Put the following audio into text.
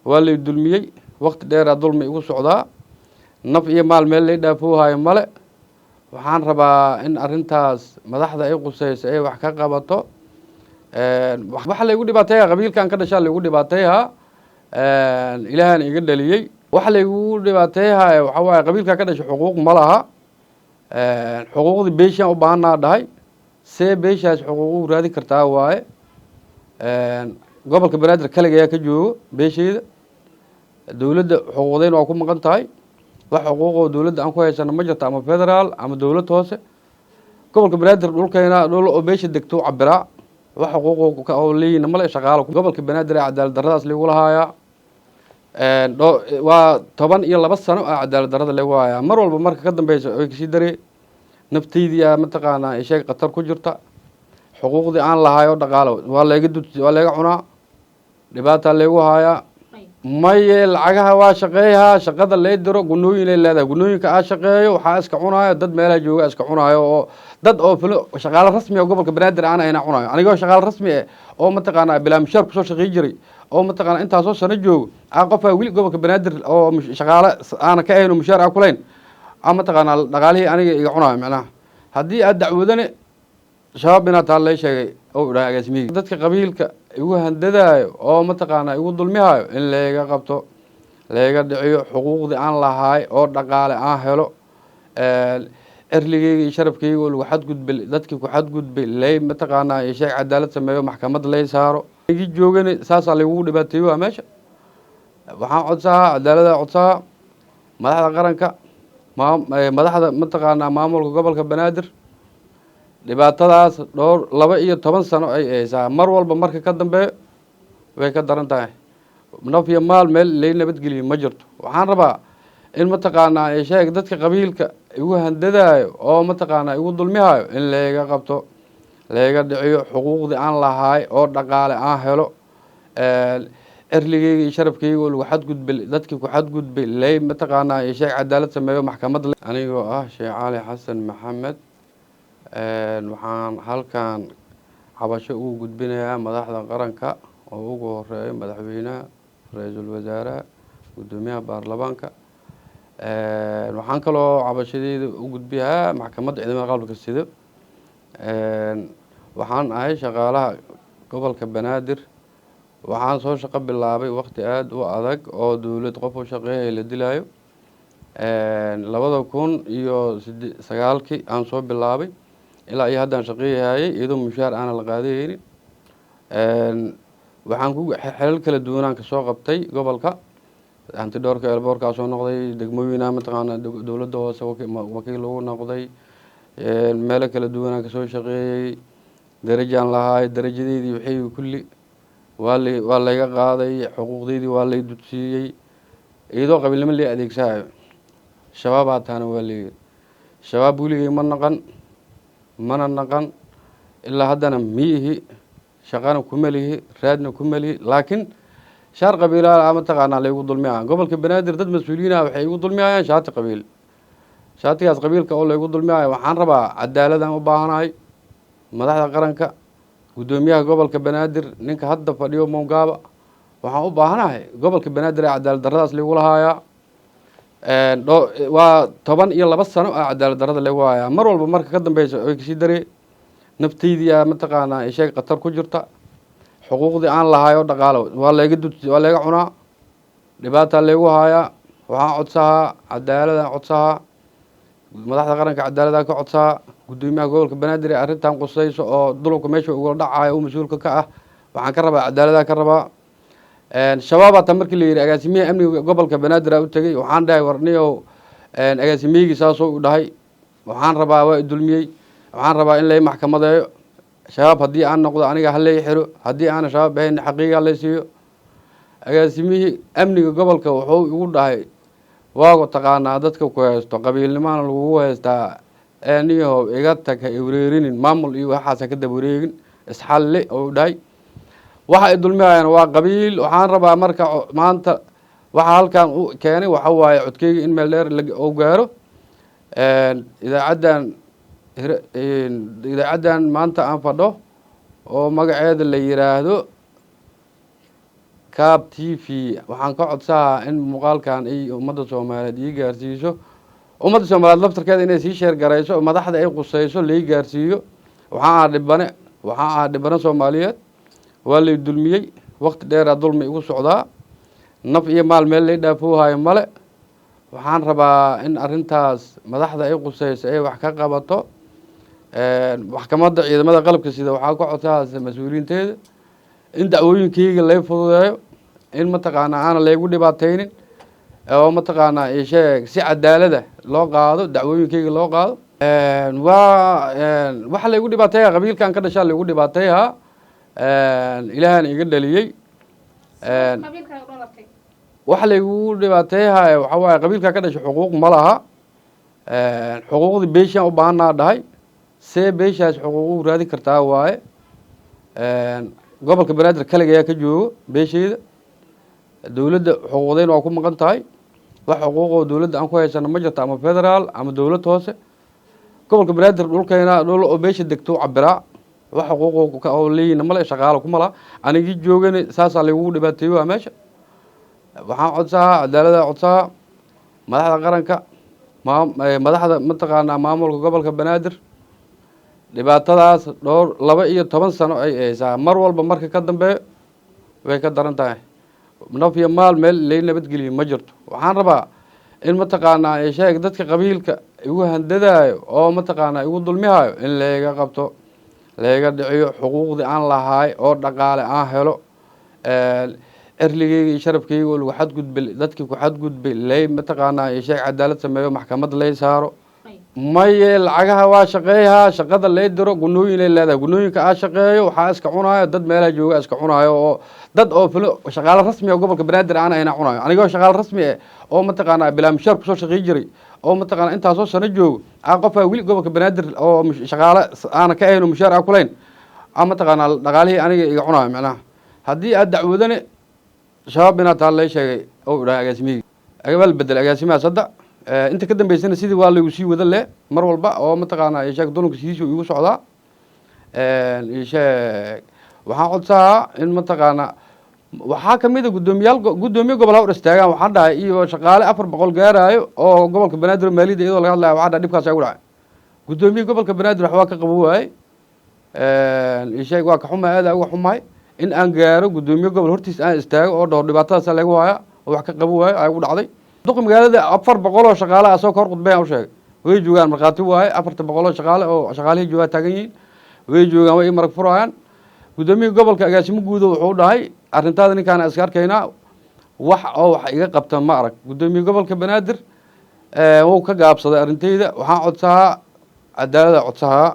واللي الدلمي وقت دير الظلمي وصعدا نف مال ميل لي دافوها ملأ waxaan rabaa in arintaas madaxda ay qusayso ay wax ka qabato waxa la igu dhibaateeyaa qabiilkan ka dhashay la igu dhibaateeyaa ilaahan iga dhaliyay waxa la igu dhibaateeyaa waxa waaye qabiilka ka dhashay xuquuq ma laha xuquuqdii beeshan u baahnaa dhahay see beeshaas xuquuq raadi kartaa waaye gobolka banaadir kaliya ayaa ka joogo beesheeda dawladda xuquuqdeena waa ku maqan tahay wax xuquuqoo dawladda aan ku haysano ma jirto ama federaal ama dawlad hoose gobolka banaadir dhulkeena dhul oo beesha degto cabiraa wax xuquuq oo leeyina male shaqaalo gobolka banaadir ee cadaalad darradaas lagu lahaaya waa 12 sano cadaalad darrada lagu haaya mar walba marka ka dambayso ay kasii daree nafteydii mataqaanaa ay sheeg qatar ku jirta xuquuqdii aan lahayo dhaqaalo waa laga cunaa dhibaata lagu haaya maye lacagaha waa shaqeeyaha shaqada la diro gunooyin ay leedahay gunooyinka aan shaqeeyo waxa iska cunaayo dad meelaha jooga iska cunaayo oo dad oo shaqaale rasmi ah gobolka banaadir aan ayna cunaayo aniga shaqaale rasmi ah oo mataqaanaa bilaa mushaar ku soo shaqeey jiray oo mataqaanaa intaas oo sano joogo aan qof wili gobolka banaadir oo shaqaale aan ka ahayn mushaar aan kuleyn ama mataqaanaa dhaqaalihii aniga iga cunaayo macnaha haddii aad dacwadane shabaab inaad taa la sheegay oo dhahay agaasimiga dadka qabiilka igu handadaayo oo mataqaanaa igu dulmihayo in laga qabto laga dhiciyo xuquuqdii aan lahaay oo dhaqaale aan helo erligeyga iyo sharafkeyga oo lagu xadgudbay dadkii ku xadgudbay lay mataqaanaa ay sheeg cadaalad sameeyo maxkamad lay saaro igi joogane saasaa lagu dhibaateeyo waa meesha waxaan codsahaa cadaalada codsahaa madaxda qaranka madaxda mataqaanaa maamulka gobolka banaadir dhibaatadaas dhowr 12 sano ay haysaa mar walba marka ka dambeeyo way ka daran tahay naf iyo maal meel lay nabadgeliyo ma jirto waxaan rabaa in mataqaanaa ay sheeg dadka qabiilka igu handadaayo oo mataqaanaa igu dulmihayo in laga qabto laga dhiciyo xuquuqdii aan lahaay oo dhaqaale aan helo erligeyga iyo sharafkeyga oo lagu xadgudbay dadkii ku xadgudbay lay mataqaanaa ay sheeg cadaalad sameeyo maxkamad anigoo ah Sheekh Cali Xasan Maxamed waxaan halkan cabasho ugu gudbinayaa madaxda qaranka oo ugu horeeya madaxweynaha ra'iisul wasaaraha gudoomiyaha baarlamaanka waxaan kaloo cabashadeeda u gudbiyaa maxkamadda ciidamada qalabka sida waxaan ahay shaqaalaha gobolka banaadir waxaan soo shaqo bilaabay waqti aad u adag oo dawlad qof u shaqeeyay la dilaayo 2009 aan soo bilaabay ilaa iyo haddaan shaqeeyay iyadoo mushaar aan la qaadaynin waxaan ku xilal kala duwanaan ka soo qabtay gobolka hanti dhowrka elboorka soo noqday degmooyinka mataqaanaa dawladda hoose wakiil lagu noqday meelo kala duwanaan ka soo shaqeeyay darajaan lahaay darajadeedii wixii kulli waa laga qaaday xuquuqdeedii waa la dudsiiyay iyadoo qabiilnimo la adeegsanayo shabaab taana waa leeyahay shabaab weligay ma naqan mana naqan ilaa haddana miihi shaqana kuma lihi raadna kuma lihi laakiin shaar qabiilaa mataqaanaa la igu dulmiyaa gobolka banaadir dad mas'uuliyiin ah waxay igu dulmiyayaan shaati qabiil shaatigaas qabiilka oo la igu dulmiyaa waxaan rabaa cadaalad aan u baahanahay madaxda qaranka gudoomiyaha gobolka banaadir ninka hadda fadhiyo Mongaba waxaan u baahanahay gobolka banaadir ee cadaalad darradaas lagu lahaaya waa 12 sano cadaalad darrada lagu haaya mar walba marka ka dambayso ay kasii daree nafteydii mataqaanaa ay sheeg qatar ku jirta xuquuqdii aan lahayo dhaqaalo waa laga cunaa dhibaata lagu haaya waxaan codsahaa cadaalada codsahaa madaxda qaranka cadaalada ka codsahaa gudoomiyaha gobolka banaadir ee arrintan qusayso oo dulubka meesha uga dhacayo oo mas'uulka ka ah waxaan ka rabaa cadaalada ka rabaa shabaab ta markii la yiri agaasimiyaha amniga gobolka banaadir u tagay waxaan dhahay warniyo agaasimiyiga saasoo u dhahay waxaan rabaa waa dulmiyay waxaan rabaa in la maxkamadeeyo shabaab haddii aan noqdo aniga hal lay xiro haddii aan shabaab ahayn xaqiiqa la siiyo agaasimihi amniga gobolka wuxuu igu dhahay waago taqaanaa dadka ku haysto qabiilnimada lagu haystaa aniyo iga tag wareerinin maamul iyo waxaas ka dab wareegin isxalle oo dhahay waxa ay dulmiyayaan waa qabiil waxaan rabaa marka maanta waxa halkan u keenay waxa waaye codkeyga in meel dheer oo gaaro idaacadan maanta aan fadho oo magaceeda la yiraahdo kaab t v waxaan ka codsahaa in muuqaalkan ay ummadda soomaaliyeed ii gaarsiiso ummadda soomaaliyeed laftarkeeda inay sii sheer garayso madaxda ay qusayso lai gaarsiiyo waxaan ahaa dhibane soomaaliyeed waa lay dulmiyey waqti dheeraa dulmi igu socdaa naf iyo maal meel lay dhaafoohayo male waxaan rabaa in arrintaas madaxda ay qusayso ay wax ka qabato maxkamadda ciidamada qalabka sida waxaa ka codsahaasa mas-uuliyiinteeda in dacwooyinkayga lay fududeeyo in mataqaanaa aana laygu dhibaateynin oo mataqaanaa isheeg si cadaalada loo qaado dacwooyinkayga loo qaado waxa laygu dhibaateeyaa qabiilkan ka dhashaa laygu dhibaateeyaa ilaahana iga dhaliyey waxa laygu dhibaateeyahay waxaa waaye qabiilkaa ka dhashay xuquuq ma laha xuquuqdii beeshaan u baahanaa dhahay see beeshaas xuquuqu raadin kartaa waaye gobolka banaadir kaligayaa ka joogo beesheyda dowladda xuquuqdeyn waa ku maqan tahay wax xuquuqoo dowladda aan ku haysano ma jirto ama federaal ama dowlad hoose gobolka banaadir dhulkeena dhul oo beesha degto cabiraa wax xuquuq oo leeyina male shaqaalo ku mala anigii joogana saasaa laygu dhibaateeyo waa meesha waxaan codsahaa cadaalada codsahaa madaxda qaranka madaxda mataqaanaa maamulka gobolka banaadir dhibaatadaas dhowr 12 sano ay haysaa mar walba marka ka dambeeyo way ka daran tahay naf iyo maal meel lay nabadgeliyo ma jirto waxaan rabaa in mataqaanaa sheeg dadka qabiilka igu handadaayo oo mataqaanaa igu dulmihayo in layga qabto layga dhiciyo xuquuqdii aan lahaay oo dhaqaale aan helo erligeyga iyo sharafkeyga oo lagu xadgudbay dadkii ku xadgudbay lay mataqaanaa sheeg cadaalad sameeyo maxkamad lay saaro maye lacagaha waa shaqeeyahaa shaqada lay diro gunooyin ay leedahay gunooyinka aa shaqeeyo waxaa iska cunaayo dad meelaha jooga iska cunaayo oo dad oo shaqaale rasmi oo gobolka banaadir aan ayna cunaayo anigoo shaqaale rasmi ah oo mataqaanaa bilaa mushaar kusoo shaqeey jiray oo mataqaanaa intaasoo sano joogo qofaa weli gobolka banaadir oo shaqaale aana ka ahayn oo mushaar aan kulayn mataqaanaa dhaqaalihii aniga iga cunaayo macnaha haddii aad dacwadane shabaab inaad taa lay sheegay oo dhahay agaasimihii waa la bedel agaasimahaas hadda inta ka dambeysana sidii waa laygu sii wada le mar walba oo mataqaanaa sheeg dulanka sidiisuu igu socdaa sheeg waxaan codsahaa in mataqaanaa waxaa kamid a gudoomiye gobol hawr istaagaan waxaan dhahay iyo shaqaale 400 gaaraayo oo gobolka banaadir maaliyadda iyadoo laga hadlaya waxaa dhahay dhibkaas igu dhacay gudoomiye gobolka banaadir waxbaa ka qabo waaye sheeg waa ka xumaa aada uga xumahay in aan gaaro gudoomiye gobol hortiis aan istaago oo dhowr dhibaatadaas lagu haya oo wax ka qabo waayo ay ugu dhacday duq magaalada 400 oo shaqaale ah soo kor qudbeen u sheegay way joogaan markhaati waaye 400 oo shaqaale oo shaqaalihii jooga taagan yihiin way joogaan way marag furayaan gudoomiyaha gobolka agaasimo guudo wuxuu dhahay arrintaada ninkaan iska arkaynaa wax iga qabta ma arag gudoomiyaha gobolka banaadir wuu ka gaabsaday arrintayda waxaan codsahaa cadaalada codsahaa